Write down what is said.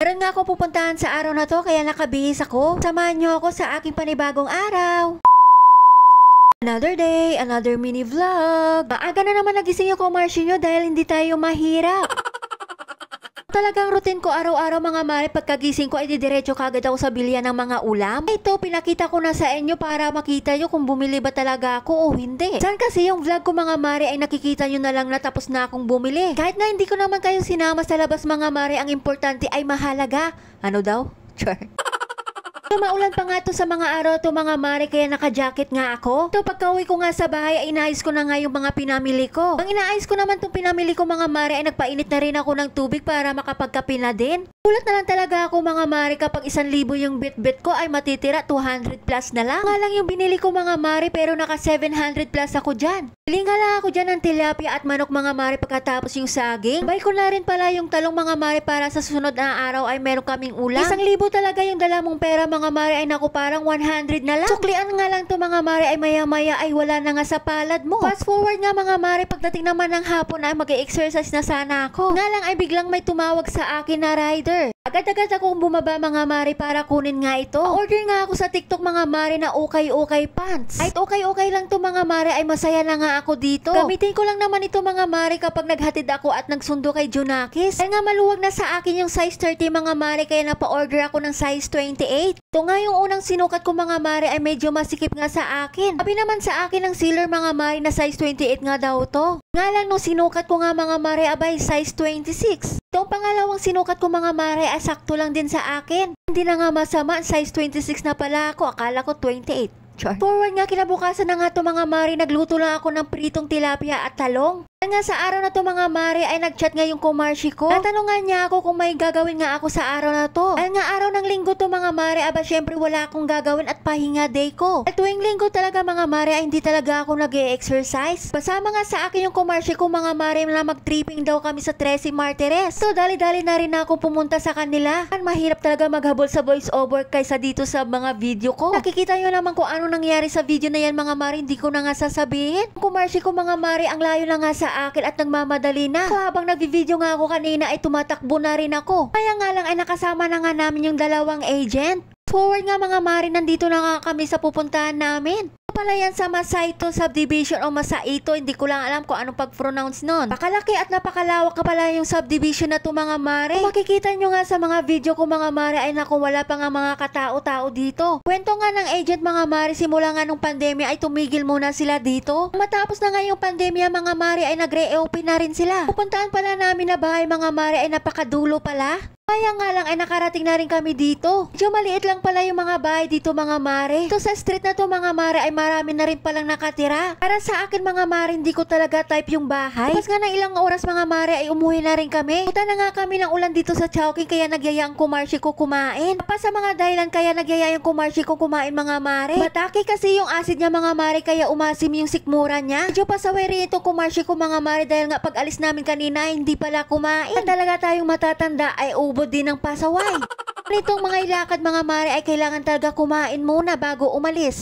Meron nga ako pupuntahan sa araw na to kaya nakabihis ako. Samahan niyo ako sa aking panibagong araw. Another day, another mini vlog. Maaga na naman nagising yung kumarshi nyo dahil hindi tayo mahirap. Talagang routine ko araw-araw mga mare, pagkagising ko ay didiretso kagad ako sa bilya ng mga ulam. Ito, pinakita ko na sa inyo para makita nyo kung bumili ba talaga ako o hindi. Saan kasi yung vlog ko mga mare ay nakikita nyo na lang na tapos na akong bumili. Kahit na hindi ko naman kayo sinama sa labas mga mare, ang importante ay mahalaga. Ano daw? Sure. Maulan pa nga to sa mga araw to mga mare kaya naka-jacket nga ako. To pagka-uwi ko nga sa bahay ay inaayos ko na nga yung mga pinamili ko. Ang inaayos ko naman tong pinamili ko mga mare ay nagpainit na rin ako ng tubig para makapagkape na din. Ulat na lang talaga ako mga mare kapag 1,000 yung bit-bit ko ay matitira 200 plus na lang. Nga lang yung binili ko mga mare pero naka 700 plus ako dyan. Bili nga lang ako dyan ng tilapia at manok mga mare pagkatapos yung saging. Buy ko na rin pala yung talong mga mare para sa susunod na araw ay meron kaming ulam. 1,000 talaga yung dala mong pera mga mare ay naku parang 100 na lang. Suklian nga lang to mga mare ay maya-maya ay wala na nga sa palad mo. Fast forward nga mga mare, pagdating naman ng hapon ay mag-exercise na sana ako. Nga lang ay biglang may tumawag sa akin na rider. Agad-agad akong bumaba mga mare para kunin nga ito. Order nga ako sa TikTok mga mare na ukay-ukay pants. Ay ukay-ukay lang to mga mare ay masaya na nga ako dito. Gamitin ko lang naman ito mga mare kapag naghatid ako at nagsundo kay Junakis. Ay nga maluwag na sa akin yung size 30 mga mare kaya napa-order ako ng size 28. Ito nga yung unang sinukat ko mga mare ay medyo masikip nga sa akin. Sabi naman sa akin ng sealer mga mare na size 28 nga daw to. Nga lang nung sinukat ko nga mga mare abay size 26. Itong pangalawang sinukat ko mga mare ay sakto lang din sa akin. Hindi na nga masama, size 26 na pala ako. Akala ko 28. Char. Forward nga kinabukasan na nga to mga mare, nagluto lang ako ng pritong tilapia at talong. Nga sa araw na to mga mare ay nagchat nga yung kumarshi ko. Natanungan niya ako kung may gagawin nga ako sa araw na to. Ay nga araw ng linggo to mga mare, aba syempre wala akong gagawin at pahinga day ko. At tuwing linggo talaga mga mare ay hindi talaga ako nag-e-exercise. Pasama nga sa akin yung kumarshi ko mga mare na mag-tripping daw kami sa Trece Martires. So dali-dali na rin ako pumunta sa kanila. Mahirap talaga maghabol sa voice over kaysa dito sa mga video ko. Nakikita nyo naman kung ano nangyari sa video na yan mga mare, hindi ko na nga sasabihin. Kumarshi ko mga mare, ang layo na nga sa akin at nagmamadali na. So habang nag-video nga ako kanina ay tumatakbo na rin ako. Kaya nga lang ay nakasama na nga namin yung dalawang agent. Forward nga mga mare, nandito na nga kami sa pupuntahan namin. Pala yan sa Masaito Subdivision o Masaito, hindi ko lang alam kung anong pag-pronounce nun. Pakalaki at napakalawak ka pala yung subdivision na to mga mare. Kung makikita nyo nga sa mga video ko mga mare ay naku wala pa nga mga katao-tao dito. Kwento nga ng agent mga mare, simula nga nung pandemya ay tumigil muna sila dito. Matapos na nga yung pandemya mga mare ay nag-re-open na rin sila. Pupuntahan pala namin na bahay mga mare ay napakadulo pala. Kaya nga lang ay nakarating na rin kami dito. Medyo maliit lang pala yung mga bahay dito mga mare. Ito sa street na to mga mare ay marami na rin palang nakatira. Para sa akin mga mare hindi ko talaga type yung bahay. Tapos nga ng ilang oras mga mare ay umuwi na rin kami. Puta na nga kami ng ulan dito sa Chowking kaya nagyaya ang kumarshi ko kumain. Pa sa mga dahilan kaya nagyaya yung kumarshi ko kumain mga mare. Matake kasi yung acid niya mga mare kaya umasim yung sikmura niya. Medyo pasaweri ito kumarshi ko mga mare dahil nga pag alis namin kanina hindi pala kumain. At talaga tayong matatanda ay ubod din ng pasaway. Nitong mga ilakad mga mare ay kailangan talaga kumain muna bago umalis.